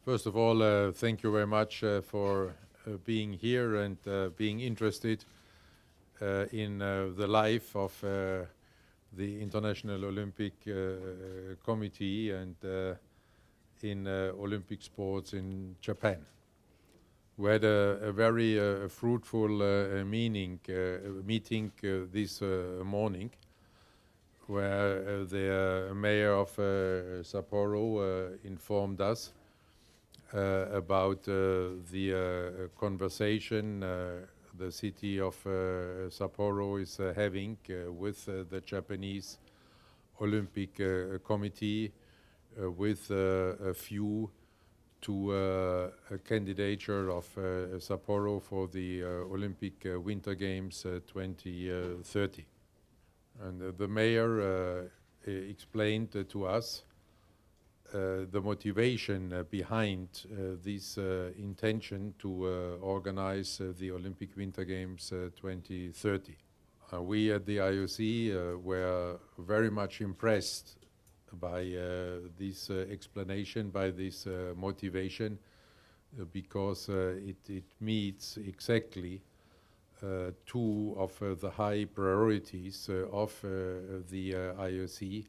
First of all, thank you very much for being here and being interested in the life of the International Olympic Committee and in Olympic sports in Japan. We had a very fruitful meeting this morning, where the Mayor of Sapporo informed us about the conversation the city of Sapporo is having with the Japanese Olympic Committee with a view to a candidature of Sapporo for the Olympic Winter Games 2030. And the mayor explained to us the motivation behind this intention to organize the Olympic Winter Games 2030. We at the IOC were very much impressed by this explanation, by this motivation, because it meets exactly two of the high priorities of the IOC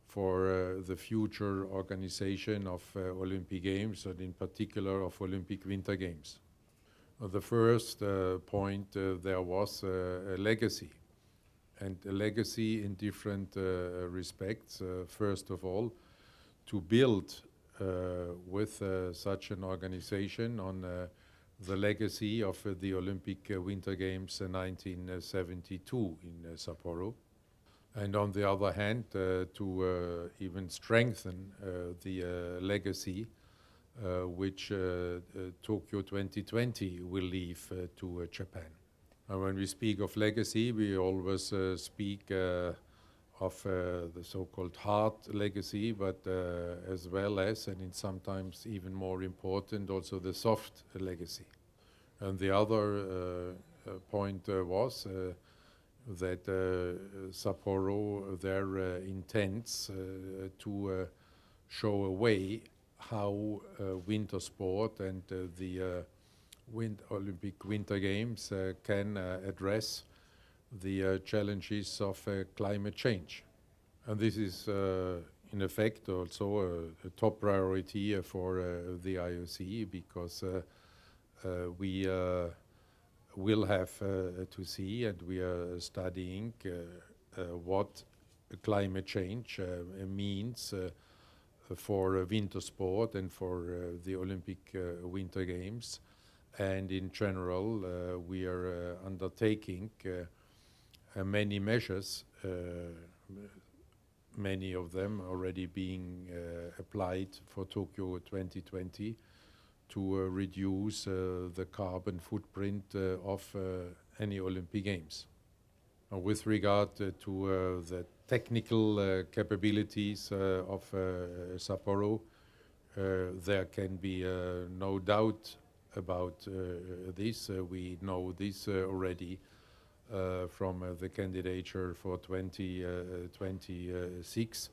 for the future organization of Olympic Games, and in particular of Olympic Winter Games. The first point there was a legacy, and a legacy in different respects. First of all, to build with such an organization on the legacy of the Olympic Winter Games 1972 in Sapporo. And on the other hand, to even strengthen the legacy which Tokyo 2020 will leave to Japan. When we speak of legacy, we always speak of the so-called hard legacy, but as well as, and in sometimes even more important, also the soft legacy. And the other point was that Sapporo there intends to show a way how winter sport and the Olympic Winter Games can address the challenges of climate change. And this is in effect also a top priority for the IOC, because we will have to see, and we are studying what climate change means for winter sport and for the Olympic Winter Games. And in general, we are undertaking many measures, many of them already being applied for Tokyo 2020, to reduce the carbon footprint of any Olympic Games. With regard to the technical capabilities of Sapporo, there can be no doubt about this. We know this already from the candidature for 2026.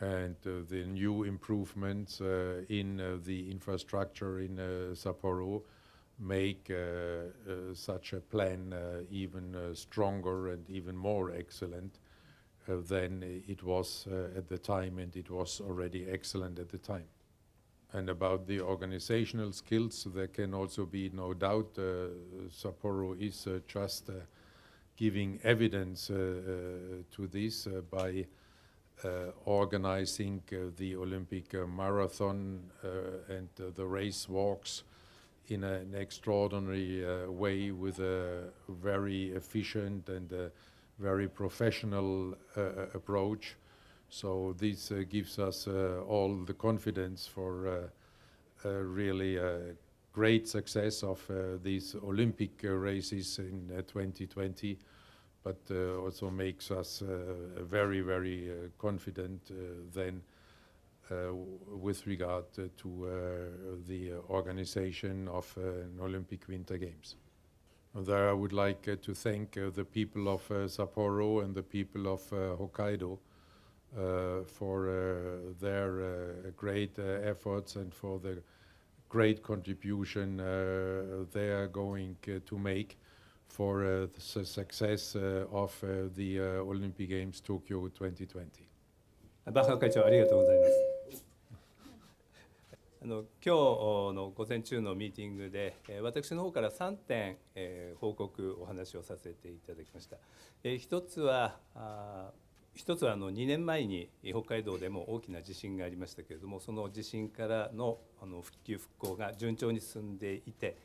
And the new improvements in the infrastructure in Sapporo make such a plan even stronger and even more excellent than it was at the time, and it was already excellent at the time. And about the organizational skills, there can also be no doubt. Sapporo is just giving evidence to this by organizing the Olympic marathon and the race walks in an extraordinary way, with a very efficient and very professional approach. So this gives us all the confidence for really great success of these Olympic races in 2020. But also makes us very, very confident then with regard to the organization of an Olympic Winter Games. And there I would like to thank the people of Sapporo and the people of Hokkaido for their great efforts and for the great contribution they are going to make for the success of the Olympic Games Tokyo 2020. バッハ会長ありがとうございます。今日の午前中のミーティングで私の方から3点報告お話をさせていただきました。一つは2年前に北海道でも大きな地震がありましたけれども、その地震からの復旧復興が順調に進んでいて、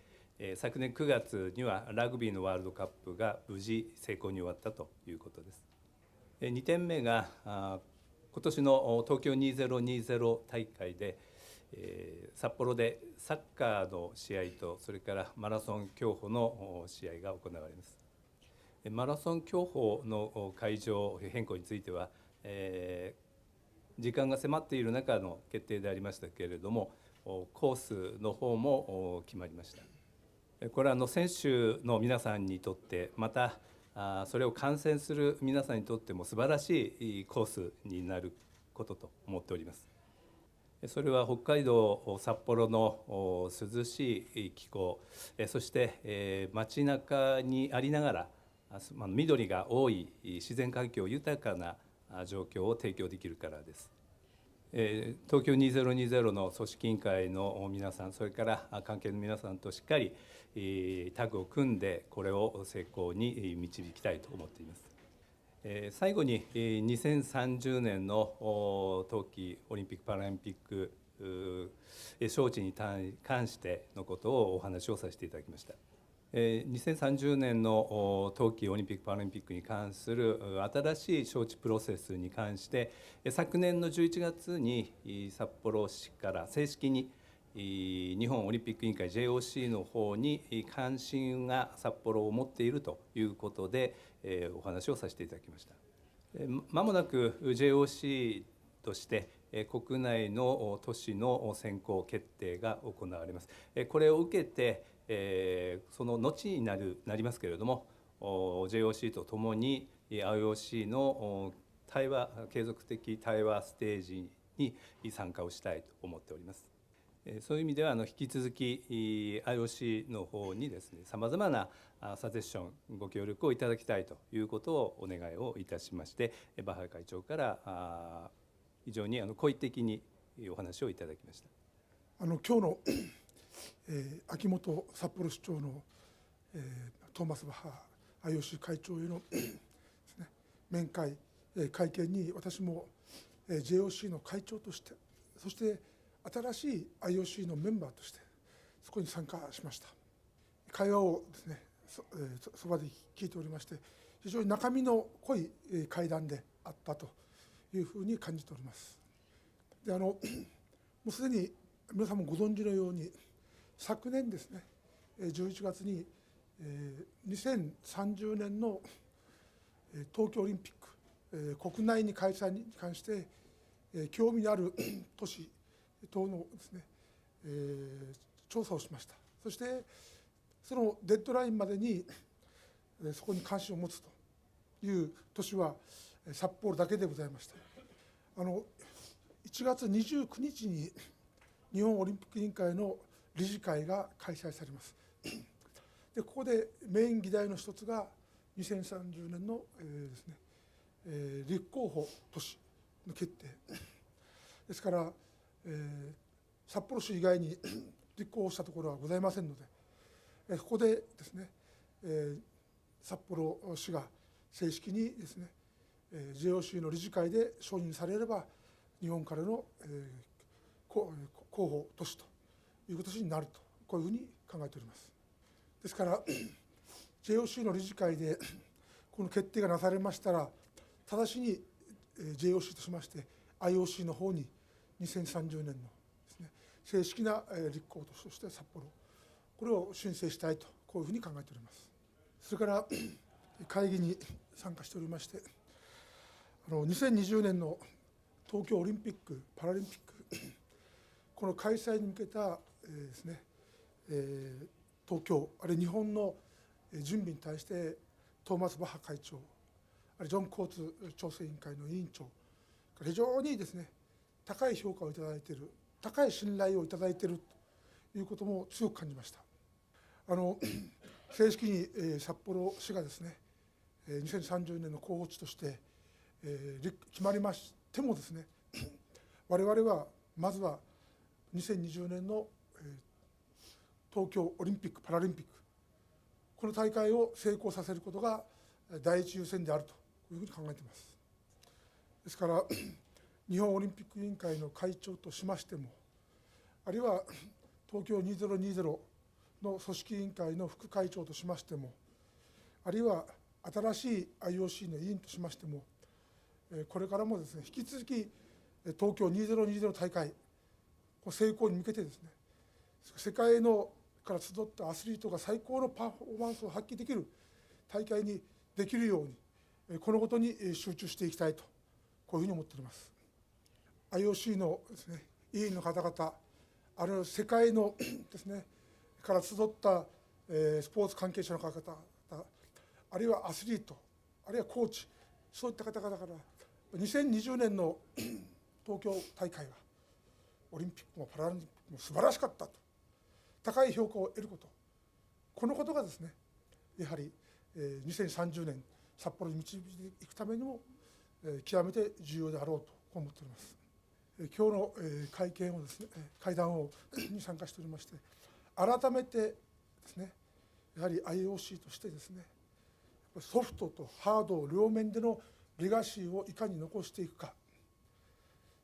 昨年9月にはラグビーのワールドカップが無事成功に終わったということです。2点目が今年の東京2020大会で札幌でサッカーの試合とそれからマラソン競歩の試合が行われます。マラソン競歩の会場変更については、時間が迫っている中の決定でありましたけれども、コースの方も決まりました。これは選手の皆さんにとって、またそれを観戦する皆さんにとっても素晴らしいコースになることと思っております。それは北海道札幌の涼しい気候、そして街中にありながら緑が多い自然環境豊かな状況を提供できるからです。東京2020の組織委員会の皆さん、それから関係の皆さんとしっかりタッグを組んでこれを成功に導きたいと思っています。最後に2030年の冬季オリンピック・パラリンピック招致に関してのことをお話をさせていただきました。2030年の冬季オリンピック・パラリンピックに関する新しい招致プロセスに関して昨年の11月に札幌市から正式に日本オリンピック委員会 JOC の方に関心が札幌を持っているということでお話をさせていただきました。まもなく JOC として国内の都市の選考決定が行われます。これを受けてその後になりますけれども JOC とともに IOC の継続的対話ステージに参加をしたいと思っております。そういう意味では引き続き IOC の方にですね、さまざまなサジェッションご協力をいただきたいということをお願いをいたしまして、バッハ会長から非常に好意的にお話をいただきました。今日の秋元札幌市長のトーマス・バッハ IOC 会長へのですね、面会会見に私も JOC の会長として、そして新しい IOC のメンバーとしてそこに参加しました。会話をですね、そばで聞いておりまして、非常に中身の濃い会談であったというふうに感じております。でもうすでに皆さんもご存知のように、昨年ですね11月に2030年の東京オリンピック国内に開催に関して興味のある都市等のですね調査をしました。そしてそのデッドラインまでにそこに関心を持つという都市は札幌だけでございました。1月29日に日本オリンピック委員会の理事会が開催されます。でここでメイン議題の一つが2030年のですね立候補都市の決定ですから、札幌市以外に立候補したところはございませんので、ここでですね、札幌市が正式にですね JOC の理事会で承認されれば日本からの候補都市という形になると、こういうふうに考えております。ですから JOC の理事会でこの決定がなされましたら、直ちに JOC としまして IOC の方に2030年のですね正式な立候補都市として札幌、これを申請したいと、こういうふうに考えております。それから会議に参加しておりまして、2020年の東京オリンピック・パラリンピックこの開催に向けたですね東京あるいは日本の準備に対してトーマス・バッハ会長、あるいはジョン交通調整委員会の委員長、非常にですね高い評価をいただいている、高い信頼をいただいているいうことも強く感じました。正式に、札幌市がですね、2030年の候補地として、決まりましてもですね、我々はまずは2020年の、東京オリンピック・パラリンピック、この大会を成功させることが第一優先であるというふうに考えています。ですから日本オリンピック委員会の会長としましても、あるいは東京2020の組織委員会の副会長としましても、あるいは新しい IOC の委員としましても、これからもですね、引き続き東京2020大会成功に向けてですね、世界のから集ったアスリートが最高のパフォーマンスを発揮できる大会にできるように、このことに集中していきたいと、こういうふうに思っております。IOC のですね、委員の方々、あるいは世界のですね、から集った、スポーツ関係者の方々、あるいはアスリート、あるいはコーチ、そういった方々から2020年の東京大会はオリンピックもパラリンピックも素晴らしかったと高い評価を得ること、このことがですね、やはり2030年札幌に導いていくためにも極めて重要であろうと思っております。今日の会見をですね、会談に参加しておりまして、改めてですね、やはり IOC としてですね、ソフトとハード両面でのレガシーをいかに残していくか、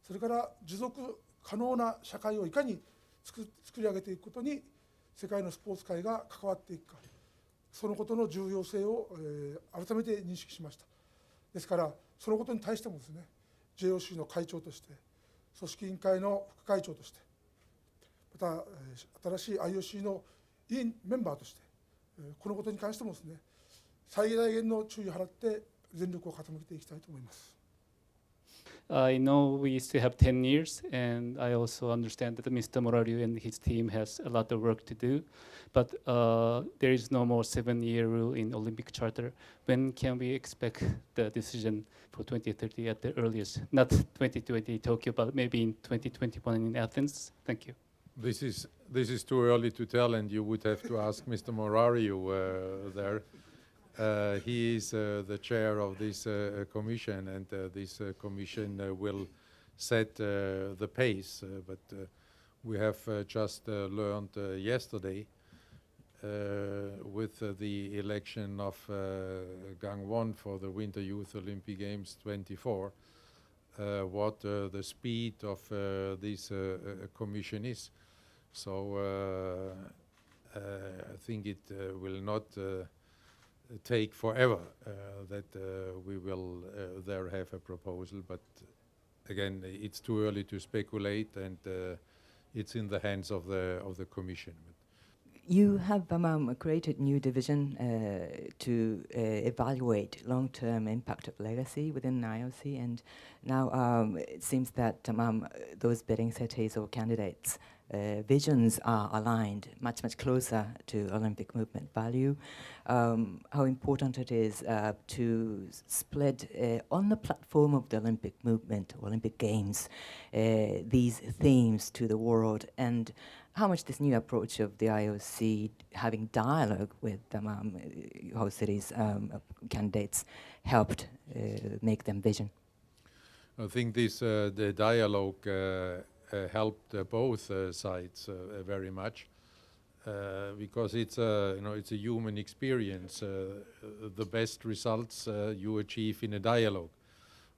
それから持続可能な社会をいかに作り上げていくことに世界のスポーツ界が関わっていくか、そのことの重要性を改めて認識しました。ですからそのことに対してもですね、 JOC の会長として、組織委員会の副会長として、また新しい IOC の委員メンバーとして、このことに関してもですね、最大限の注意を払って全力を傾けていきたいと思います。I know we still have 10 years, and I also understand that Mr. Morariu and his team has a lot of work to do, but there is no more 7-year rule in Olympic Charter. When can we expect the decision for 2030 at the earliest? Not 2020 Tokyo, but maybe in 2021 in Athens. Thank you. This is too early to tell, and you would have to ask Mr. Morariu there. He is the chair of this commission, and this commission will set the pace. But we have just learned yesterday with the election of Gangwon for the Winter Youth Olympic Games 24, what the speed of this commission is. So I think it will not take forever that we will there have a proposal, but again, it's too early to speculate, and it's in the hands of the Commission. You have created new division to evaluate long-term impact of legacy within IOC, and now it seems that those bidding cities or candidates' visions are aligned much closer to Olympic movement value. How important it is to spread on the platform of the Olympic movement, Olympic Games, these themes to the world, and how much this new approach of the IOC having dialogue with host cities candidates helped make them vision? I think this the dialogue helped both sides very much because it's it's a human experience. The best results you achieve in a dialogue,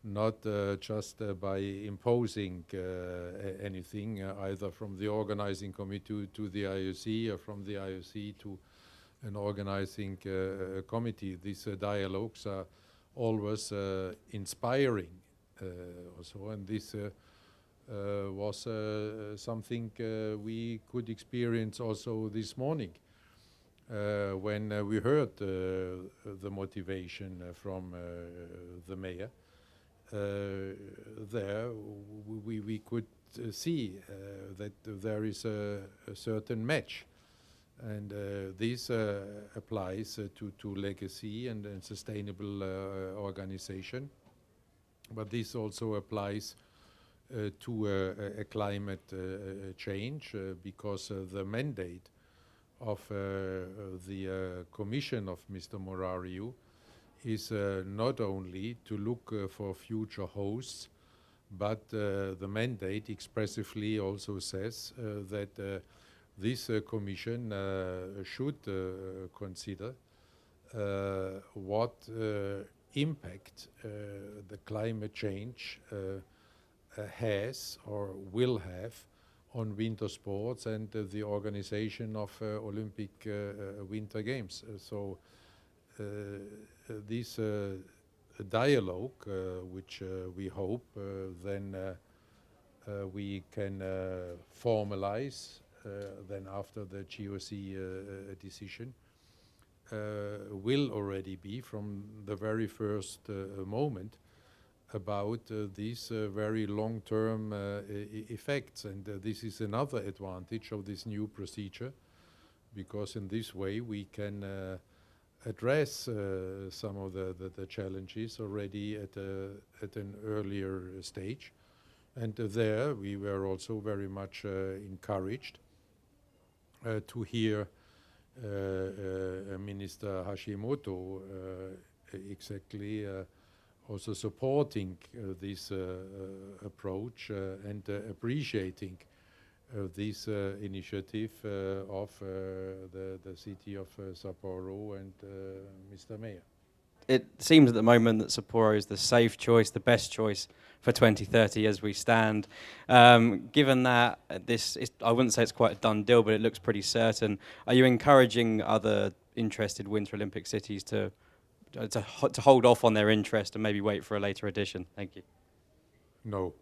not just by imposing anything, either from the organizing committee to the IOC or from the IOC to an organizing committee. These dialogues are always inspiring also, and this was something we could experience also this morning when we heard the motivation from the mayor. There we could see that there is a certain match, and this applies to legacy and sustainable organization, but this also applies to a climate change because the mandate of the Commission of Mr. Morariu is not only to look for future hosts, but the mandate expressively also says that this Commission should consider what impact the climate change has or will have on winter sports and the organization of Olympic Winter Games. So this dialogue, which we hope then we can formalize then after the JOC decision, will already be from the very first moment about these very long-term effects. And this is another advantage of this new procedure, because in this way we can address some of the challenges already at an earlier stage. And there we were also very much encouraged to hear Minister Hashimoto exactly also supporting this approach and appreciating this initiative of the city of Sapporo and Mr. Mayor. It seems at the moment that Sapporo is the safe choice, the best choice for 2030 as we stand. Given that this is, I wouldn't say it's quite a done deal, but it looks pretty certain, are you encouraging other interested Winter Olympic cities to hold off on their interest and maybe wait for a later edition? Thank you. No.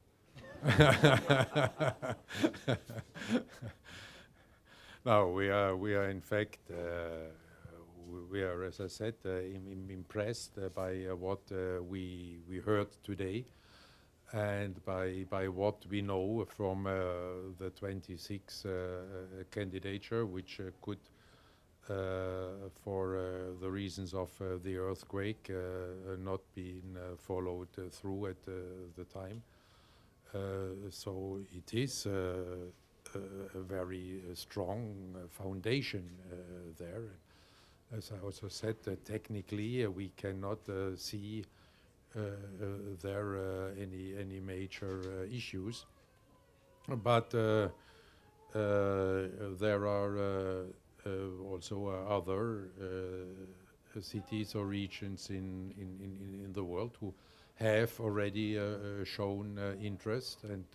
No, we are in fact, we are, as I said, impressed by what we heard today, and by what we know from the 26 candidature, which could, for the reasons of the earthquake, not been followed through at the time. So it is a very strong foundation there. As I also said, technically we cannot see there any major issues, but there are also other cities or regions in the world who have already shown interest, and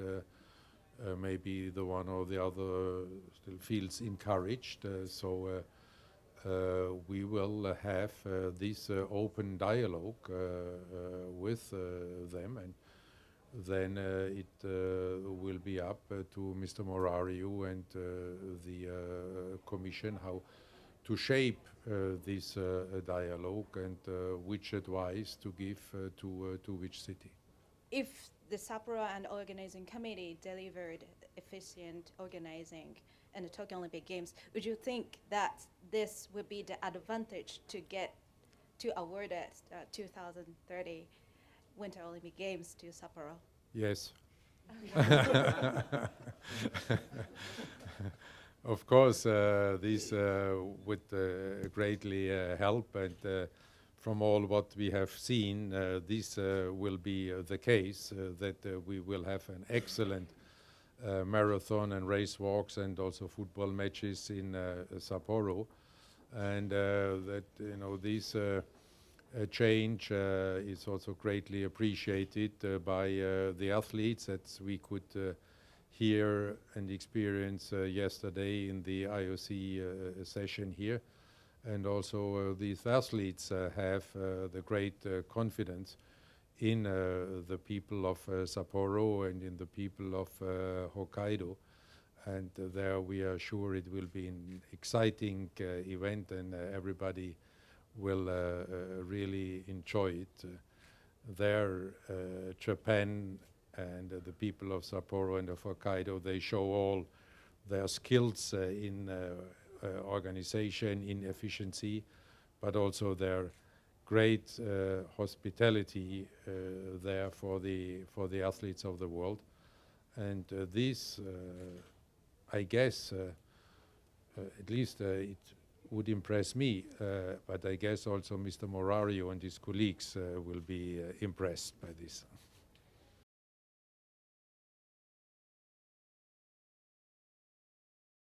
maybe the one or the other still feels encouraged. So we will have this open dialogue with them, and then it will be up to Mr. Morariu and the Commission how to shape this dialogue and which advice to give to which city. If the Sapporo and Organizing Committee delivered efficient organizing in the Tokyo Olympic Games, would you think that this would be the advantage to get to award it 2030 Winter Olympic Games to Sapporo? Yes. Of course, this would greatly help, and from all what we have seen, this will be the case, that we will have an excellent marathon and race walks and also football matches in Sapporo, and that this change is also greatly appreciated by the athletes, that we could hear and experience yesterday in the IOC session here. And also these athletes have the great confidence in the people of Sapporo and in the people of Hokkaido. And there we are sure it will be an exciting event, and everybody will really enjoy it. There, Japan and the people of Sapporo and of Hokkaido, they show all their skills in organization, in efficiency, but also their great hospitality there for the athletes of the world. And this, I guess, at least it would impress me, but I guess also Mr. Morariu and his colleagues will be impressed by this.